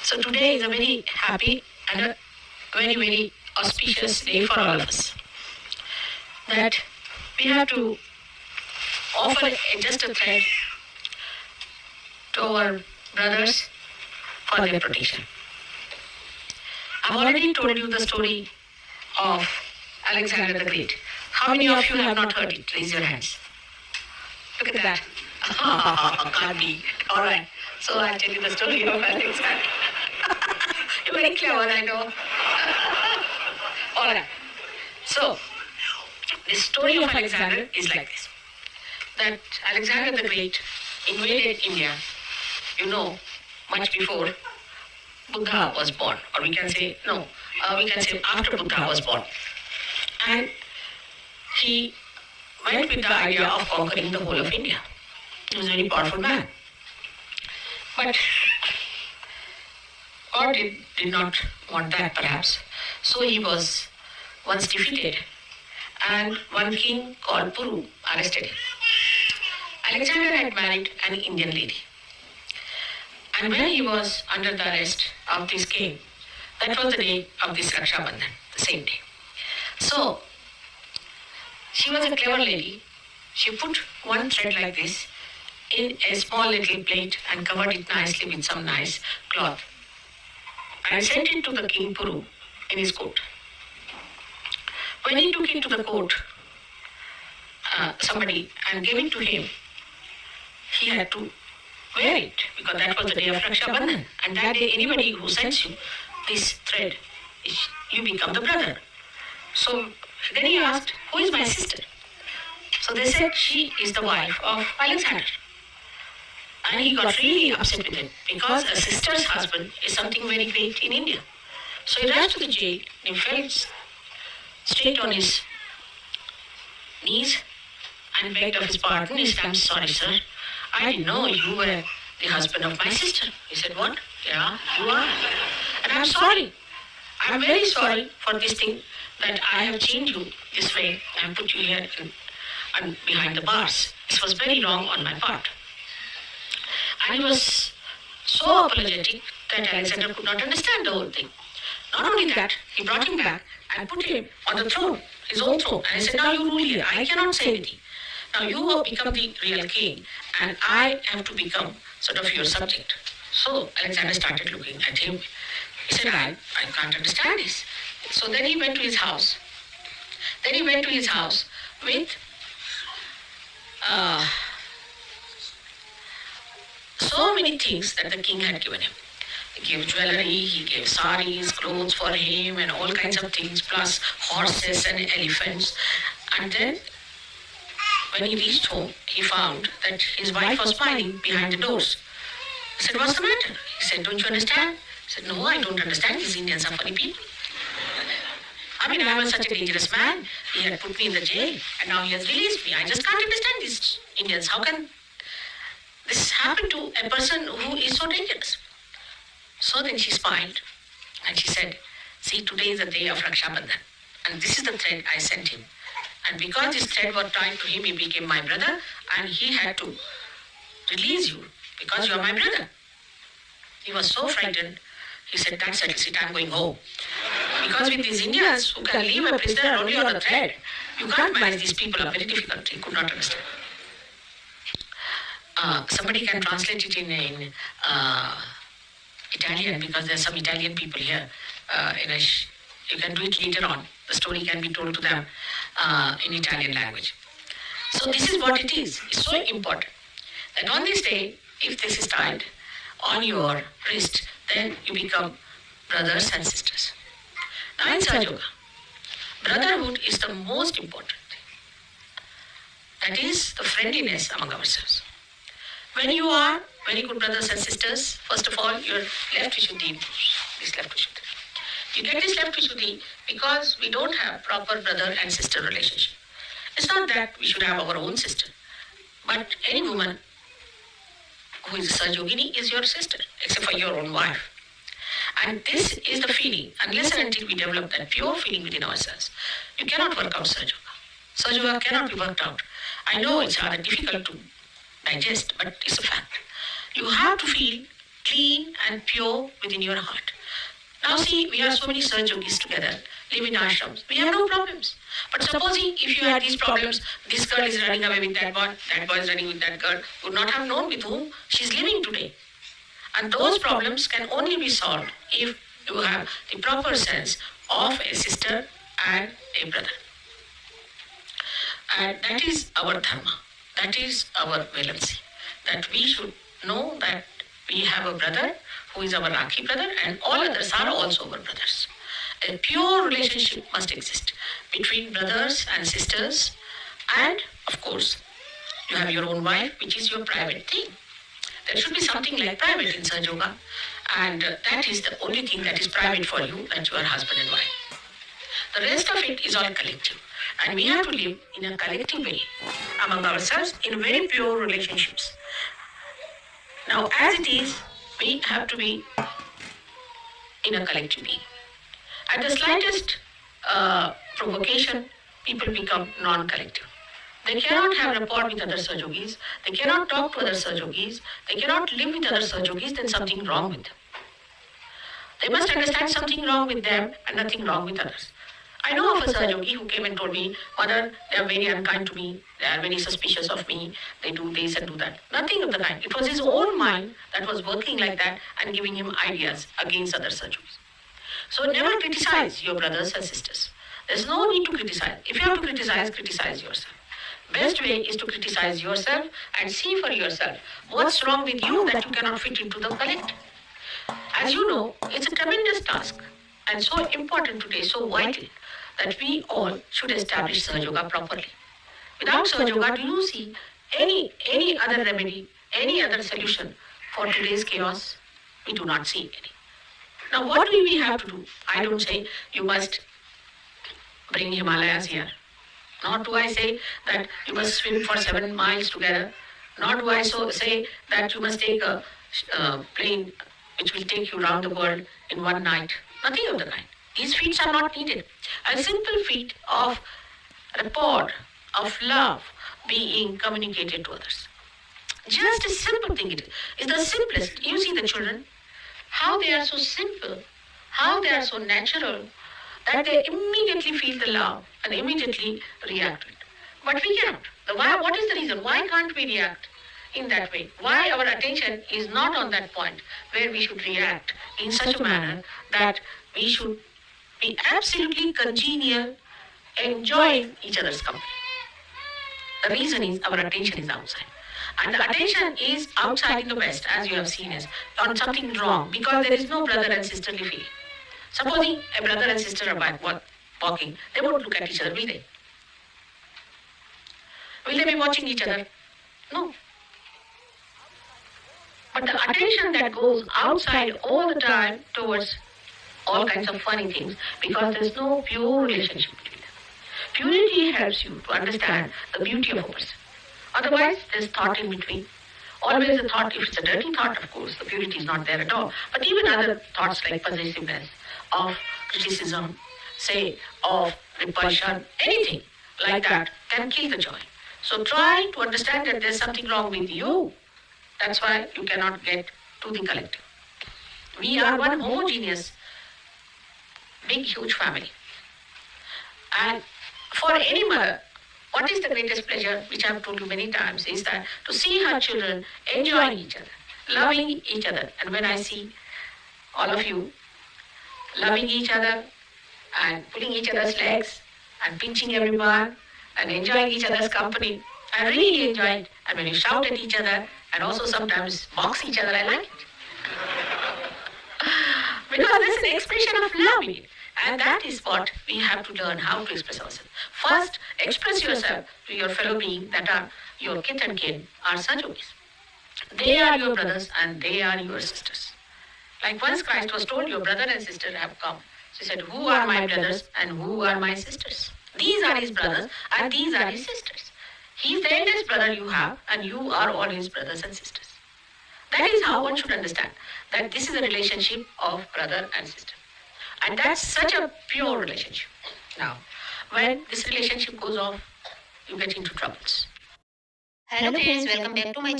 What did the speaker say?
So today is a very happy and a very auspicious day for all of us. That we have to offer just a thread to our brothers for their protection. I've already told you the story of Alexander the Great. How many of you have not heard it? Raise your hands. Look at that. Can't be. All right. So I'll tell you the story of Alexander. You're very clever, I know. All right. So, the story of Alexander is like this. That Alexander the Great invaded India, much before Buddha was born. Or we can say after Buddha was born. And he went with the idea of conquering the whole of India. He was a very powerful man. But God did not want that, perhaps. So he was once defeated, and one king called Puru arrested him. Alexander had married an Indian lady. And when he was under the arrest of this king, that was the day of this Raksha Bandhan, the same day. So, she was a clever lady. She put one thread like this in a small little plate and covered it nicely with some nice cloth and sent it to the king Puru in his court. When he took it to the court, somebody and gave it to him, he had to wear it because that was the day of Raksha Bandhan. And that day, anybody who sends you this thread, you become the brother. So then he asked, who is my sister? So they said, she is the wife of Alexander. And he got really upset with it because a sister's husband is something very great in India. So he rushed to the jail and he fell straight on his knees and begged of his pardon. He said, I'm sorry, sir. I didn't know you were the husband of my sister. He said, what? Yeah, you are. And I'm sorry. I'm very sorry for this thing that I have chained you this way and put you here and behind the bars. This was very wrong on my part. And he was so apologetic that Alexander could not understand the whole thing. Not only that, he brought him back and put him on the throne, his own throne. And he said, now you rule here. I cannot say anything. Now you have become the real king and I have to become sort of your subject. So Alexander started looking at him. He said, I can't understand this. So then he went to his house. With so many things that the king had given him. He gave jewelry, he gave saris, clothes for him and all kinds of things, plus horses and elephants. And then when he reached home, he found that his wife was smiling behind the doors. He said, what's the matter? He said, don't you understand? He said, no, I don't understand. These Indians are funny people. I mean, I was such a dangerous man. He had put me in the jail and now he has released me. I just can't understand these Indians. How can this happen to a person who is so dangerous? So then she smiled and she said, see, today is the day of Raksha Bandhan and this is the thread I sent him. And because this thread was tied to him, he became my brother and he had to release you because you are my brother. He was so frightened. He said, that settles it, I'm going home. Because with these Indians who can leave a prisoner only on a thread, you can't manage. These people are very difficult. He could not understand. Somebody can translate it in Italian because there are some Italian people here. You can do it later on. The story can be told to them in Italian language. So this is what it is. It's so important that on this day, if this is tied on your wrist, then you become brothers and sisters. Now in Sahaja Yoga, brotherhood is the most important thing. That is the friendliness among ourselves. When you are very good brothers and sisters, first of all, your left Vishuddhi improves. This left Vishuddhi. You get this left Vishuddhi because we don't have proper brother and sister relationship. It's not that we should have our own sister, but any woman who is a Sahajogini is your sister, except for your own wife. And this is the feeling. Unless and until we develop that pure feeling within ourselves, you cannot work out Sahaja Yoga. Sahaja Yoga cannot be worked out. I know it's rather difficult to digest, but it's a fact. You have to feel clean and pure within your heart. Now see, we are so many Saj yogis together, live in ashrams. We have no problems. But supposing if you had these problems, this girl is running away with that boy is running with that girl, would not have known with whom she is living today. And those problems can only be solved if you have the proper sense of a sister and a brother. And that is our dharma. That is our valency. That we should know that we have a brother who is our Rakhi brother and all others are also our brothers. A pure relationship must exist between brothers and sisters, and of course, you have your own wife, which is your private thing. There should be something like private in Saj Yoga, and that is the only thing that is private for you, that you are husband and wife. The rest of it is all collective, and we have to live in a collective way among ourselves in very pure relationships. Now, as it is, we have to be in a collective being. At the slightest provocation, people become non-collective. They cannot have rapport with other Saj Yogis, they cannot talk to other Saj Yogis, they cannot live with other Saj Yogis, then something wrong with them. They must understand something wrong with them and nothing wrong with others. I know of a Saj Yogi who came and told me, Mother, they are very unkind to me, they are very suspicious of me, they do this and do that. Nothing of the kind. It was his own mind that was working like that and giving him ideas against other Saj Yogis. So never criticize your brothers and sisters. There's no need to criticize. If you have to criticize, criticize yourself. Best way is to criticize yourself and see for yourself what's wrong with you that you cannot fit into the collective. As you know, it's a tremendous task and so important today, so vital, that we all should establish Saj Yoga properly. Without Saj Yoga, do you see any other remedy, any other solution for today's chaos? We do not see any. Now, what do we have to do? I don't say you must bring Himalayas here. Nor do I say that you must swim for 7 miles together. Nor do I say that you must take a plane which will take you around the world in one night. Nothing of the kind. These feats are not needed. A simple feat of rapport, of love being communicated to others. Just a simple thing it is the simplest. You see the children, how they are so simple, how they are so natural, that they immediately feel the love and immediately react to it. But we cannot. What is the reason? Why can't we react in that way? Why our attention is not on that point where we should react in such a manner that we should be absolutely congenial, enjoying each other's company? The reason is our attention is outside. And the attention is outside in the West, as you have seen, is on something wrong, because there is no brother and sisterly feeling. Supposing a brother and sister are walking, they won't look at each other, will they? Will they be watching each other? No. But the attention that goes outside all the time towards all kinds of funny things, because there is no pure relationship between them. Purity helps you to understand the beauty of a person. Otherwise, there's thought in between. Always a thought, if it's a dirty thought, of course, the purity is not there at all. But even other thoughts like possessiveness, of criticism, say, of repulsion, anything like that can kill the joy. So try to understand that there's something wrong with you. That's why you cannot get to the collective. We are one homogeneous, big, huge family. And for any mother, what is the greatest pleasure, which I have told you many times, is that to see her children enjoying each other, loving each other. And when I see all of you loving each other and pulling each other's legs and pinching everyone and enjoying each other's company, I really enjoy it. And when you shout at each other and also sometimes box each other, I like it. Because there's an expression of love in it. And that is what we have to learn how to express ourselves. First, express yourself to your fellow beings that are your kith and kin, are Saj Yogis. They are your brothers and they are your sisters. Like once Christ was told, your brother and sister have come. So he said, who are my brothers and who are my sisters? These are his brothers and these are his sisters. He is the eldest brother you have and you are all his brothers and sisters. That is how one should understand that this is a relationship of brother and sister. And that's such a pure relationship. Now, when this relationship goes off, you get into troubles. Hello friends, welcome back to my